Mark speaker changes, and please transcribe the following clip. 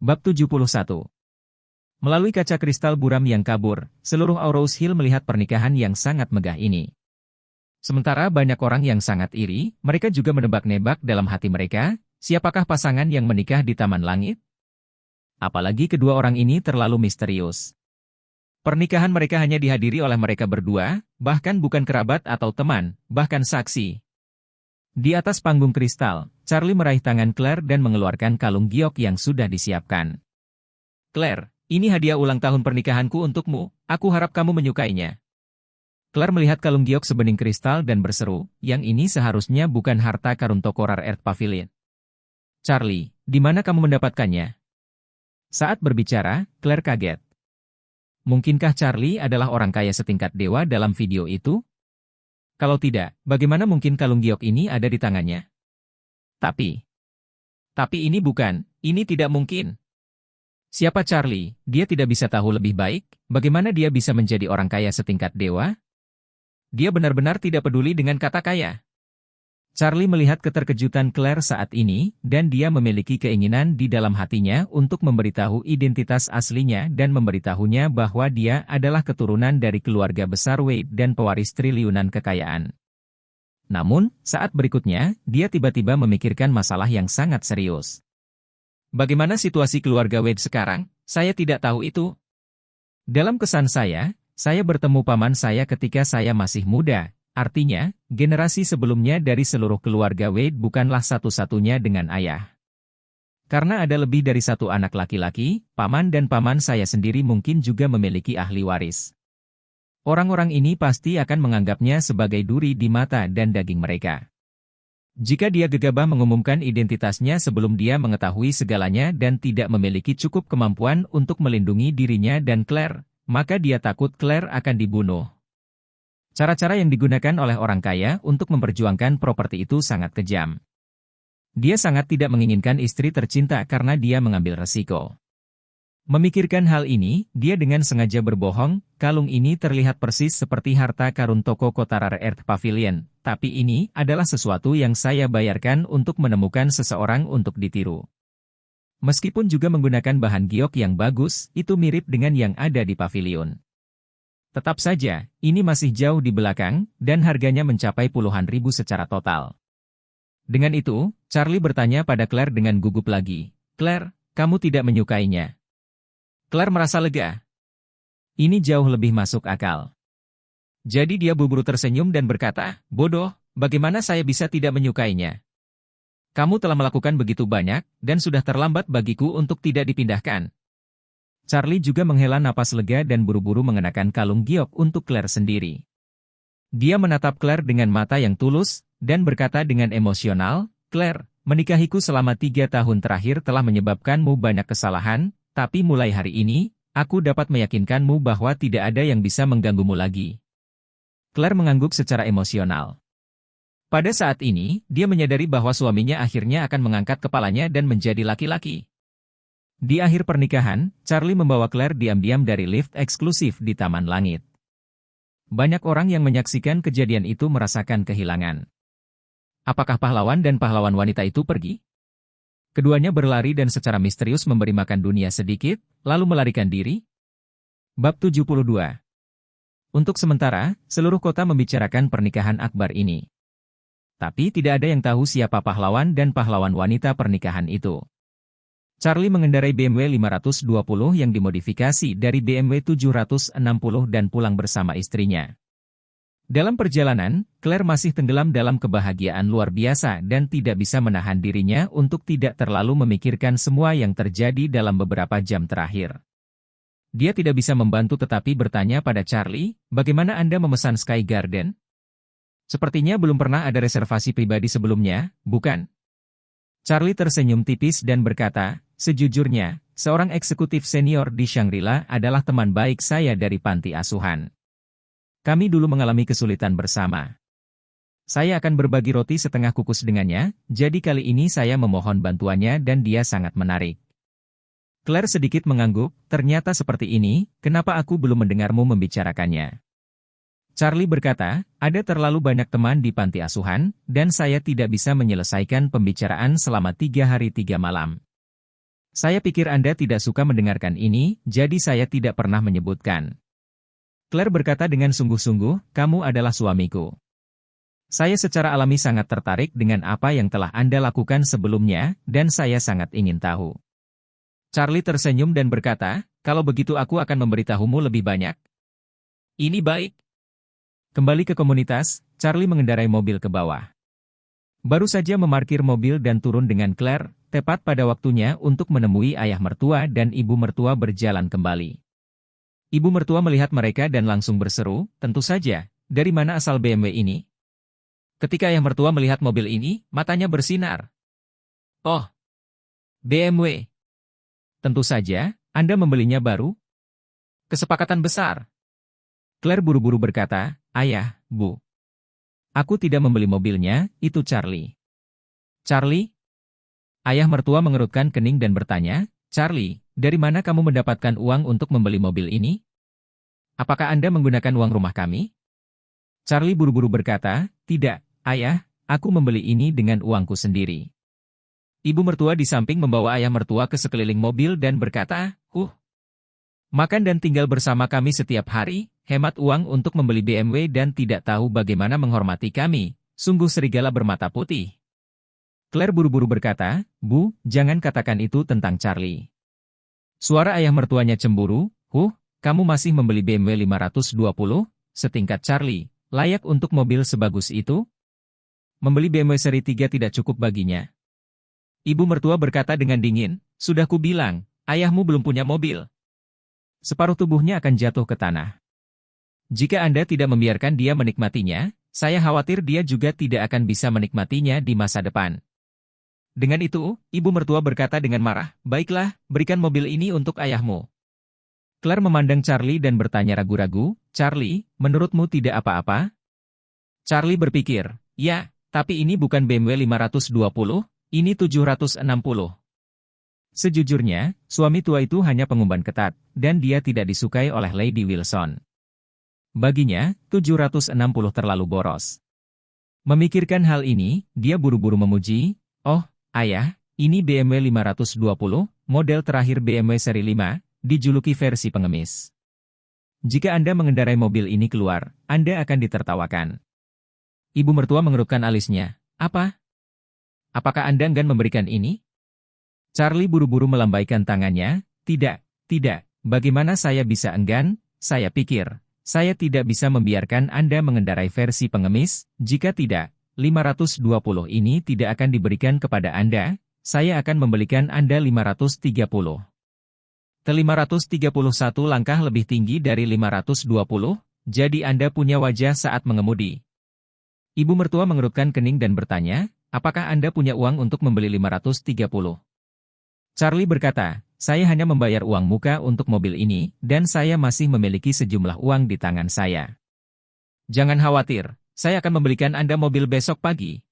Speaker 1: Bab 71. Melalui kaca kristal buram yang kabur, seluruh Aurous Hill melihat pernikahan yang sangat megah ini. Sementara banyak orang yang sangat iri, mereka juga menebak-nebak dalam hati mereka, siapakah pasangan yang menikah di Taman Langit? Apalagi kedua orang ini terlalu misterius. Pernikahan mereka hanya dihadiri oleh mereka berdua, bahkan bukan kerabat atau teman, bahkan saksi. Di atas panggung kristal, Charlie meraih tangan Claire dan mengeluarkan kalung giok yang sudah disiapkan. Claire, ini hadiah ulang tahun pernikahanku untukmu, aku harap kamu menyukainya. Claire melihat kalung giok sebening kristal dan berseru, yang ini seharusnya bukan harta karun toko Rare Earth Pavilion. Charlie, di mana kamu mendapatkannya? Saat berbicara, Claire kaget. Mungkinkah Charlie adalah orang kaya setingkat dewa dalam video itu? Kalau tidak, bagaimana mungkin kalung giok ini ada di tangannya? Tapi ini tidak mungkin. Siapa Charlie? Dia tidak bisa tahu lebih baik, bagaimana dia bisa menjadi orang kaya setingkat dewa? Dia benar-benar tidak peduli dengan kata kaya. Charlie melihat keterkejutan Claire saat ini, dan dia memiliki keinginan di dalam hatinya untuk memberitahu identitas aslinya dan memberitahunya bahwa dia adalah keturunan dari keluarga besar Wade dan pewaris triliunan kekayaan. Namun, saat berikutnya, dia tiba-tiba memikirkan masalah yang sangat serius. Bagaimana situasi keluarga Wade sekarang? Saya tidak tahu itu. Dalam kesan saya bertemu paman saya ketika saya masih muda. Artinya, generasi sebelumnya dari seluruh keluarga Wade bukanlah satu-satunya dengan ayah. Karena ada lebih dari satu anak laki-laki, paman dan paman saya sendiri mungkin juga memiliki ahli waris. Orang-orang ini pasti akan menganggapnya sebagai duri di mata dan daging mereka. Jika dia gegabah mengumumkan identitasnya sebelum dia mengetahui segalanya dan tidak memiliki cukup kemampuan untuk melindungi dirinya dan Claire, maka dia takut Claire akan dibunuh. Cara-cara yang digunakan oleh orang kaya untuk memperjuangkan properti itu sangat kejam. Dia sangat tidak menginginkan istri tercinta karena dia mengambil resiko. Memikirkan hal ini, dia dengan sengaja berbohong, kalung ini terlihat persis seperti harta karun toko kota Rare Earth Pavilion, tapi ini adalah sesuatu yang saya bayarkan untuk menemukan seseorang untuk ditiru. Meskipun juga menggunakan bahan giok yang bagus, itu mirip dengan yang ada di pavilion. Tetap saja, ini masih jauh di belakang, dan harganya mencapai puluhan ribu secara total. Dengan itu, Charlie bertanya pada Claire dengan gugup lagi, Claire, kamu tidak menyukainya? Claire merasa lega. Ini jauh lebih masuk akal. Jadi dia buru-buru tersenyum dan berkata, bodoh, bagaimana saya bisa tidak menyukainya? Kamu telah melakukan begitu banyak, dan sudah terlambat bagiku untuk tidak dipindahkan. Charlie juga menghela napas lega dan buru-buru mengenakan kalung giok untuk Claire sendiri. Dia menatap Claire dengan mata yang tulus, dan berkata dengan emosional, Claire, menikahiku selama 3 tahun terakhir telah menyebabkanmu banyak kesalahan, tapi mulai hari ini, aku dapat meyakinkanmu bahwa tidak ada yang bisa mengganggumu lagi. Claire mengangguk secara emosional. Pada saat ini, dia menyadari bahwa suaminya akhirnya akan mengangkat kepalanya dan menjadi laki-laki. Di akhir pernikahan, Charlie membawa Claire diam-diam dari lift eksklusif di Taman Langit. Banyak orang yang menyaksikan kejadian itu merasakan kehilangan. Apakah pahlawan dan pahlawan wanita itu pergi? Keduanya berlari dan secara misterius memberi makan dunia sedikit, lalu melarikan diri? Bab 72. Untuk sementara, seluruh kota membicarakan pernikahan akbar ini. Tapi tidak ada yang tahu siapa pahlawan dan pahlawan wanita pernikahan itu. Charlie mengendarai BMW 520 yang dimodifikasi dari BMW 760 dan pulang bersama istrinya. Dalam perjalanan, Claire masih tenggelam dalam kebahagiaan luar biasa dan tidak bisa menahan dirinya untuk tidak terlalu memikirkan semua yang terjadi dalam beberapa jam terakhir. Dia tidak bisa membantu tetapi bertanya pada Charlie, bagaimana Anda memesan Sky Garden? Sepertinya belum pernah ada reservasi pribadi sebelumnya, bukan? Charlie tersenyum tipis dan berkata, sejujurnya, seorang eksekutif senior di Shangri-La adalah teman baik saya dari panti asuhan. Kami dulu mengalami kesulitan bersama. Saya akan berbagi roti setengah kukus dengannya, jadi kali ini saya memohon bantuannya dan dia sangat menarik. Claire sedikit mengangguk, ternyata seperti ini, kenapa aku belum mendengarmu membicarakannya? Charlie berkata, ada terlalu banyak teman di panti asuhan, dan saya tidak bisa menyelesaikan pembicaraan selama 3 hari 3 malam. Saya pikir Anda tidak suka mendengarkan ini, jadi saya tidak pernah menyebutkan. Claire berkata dengan sungguh-sungguh, kamu adalah suamiku. Saya secara alami sangat tertarik dengan apa yang telah Anda lakukan sebelumnya, dan saya sangat ingin tahu. Charlie tersenyum dan berkata, kalau begitu aku akan memberitahumu lebih banyak. Ini baik. Kembali ke komunitas, Charlie mengendarai mobil ke bawah. Baru saja memarkir mobil dan turun dengan Claire, tepat pada waktunya untuk menemui ayah mertua dan ibu mertua berjalan kembali. Ibu mertua melihat mereka dan langsung berseru, tentu saja, dari mana asal BMW ini? Ketika ayah mertua melihat mobil ini, matanya bersinar. Oh, BMW. Tentu saja, Anda membelinya baru? Kesepakatan besar. Claire buru-buru berkata, ayah, bu. Aku tidak membeli mobilnya, itu Charlie. Charlie? Ayah mertua mengerutkan kening dan bertanya, Charlie, dari mana kamu mendapatkan uang untuk membeli mobil ini? Apakah Anda menggunakan uang rumah kami? Charlie buru-buru berkata, tidak, ayah, aku membeli ini dengan uangku sendiri. Ibu mertua di samping membawa ayah mertua ke sekeliling mobil dan berkata, makan dan tinggal bersama kami setiap hari, hemat uang untuk membeli BMW dan tidak tahu bagaimana menghormati kami, sungguh serigala bermata putih. Claire buru-buru berkata, Bu, jangan katakan itu tentang Charlie. Suara ayah mertuanya cemburu, kamu masih membeli BMW 520, setingkat Charlie, layak untuk mobil sebagus itu? Membeli BMW seri 3 tidak cukup baginya. Ibu mertua berkata dengan dingin, sudah kubilang, ayahmu belum punya mobil. Separuh tubuhnya akan jatuh ke tanah. Jika Anda tidak membiarkan dia menikmatinya, saya khawatir dia juga tidak akan bisa menikmatinya di masa depan. Dengan itu, ibu mertua berkata dengan marah, baiklah, berikan mobil ini untuk ayahmu. Claire memandang Charlie dan bertanya ragu-ragu, Charlie, menurutmu tidak apa-apa? Charlie berpikir, ya, tapi ini bukan BMW 520, ini 760. Sejujurnya, suami tua itu hanya pengumban ketat, dan dia tidak disukai oleh Lady Wilson. Baginya, 760 terlalu boros. Memikirkan hal ini, dia buru-buru memuji, oh, ayah, ini BMW 520, model terakhir BMW seri 5, dijuluki versi pengemis. Jika Anda mengendarai mobil ini keluar, Anda akan ditertawakan. Ibu mertua mengerutkan alisnya, apa? Apakah Anda enggan memberikan ini? Charlie buru-buru melambaikan tangannya, tidak, bagaimana saya bisa enggan, saya pikir. Saya tidak bisa membiarkan Anda mengendarai versi pengemis, jika tidak, 520 ini tidak akan diberikan kepada Anda, saya akan membelikan Anda 530. Ke-531 langkah lebih tinggi dari 520, jadi Anda punya wajah saat mengemudi. Ibu mertua mengerutkan kening dan bertanya, apakah Anda punya uang untuk membeli 530? Charlie berkata, saya hanya membayar uang muka untuk mobil ini, dan saya masih memiliki sejumlah uang di tangan saya. Jangan khawatir, saya akan membelikan Anda mobil besok pagi.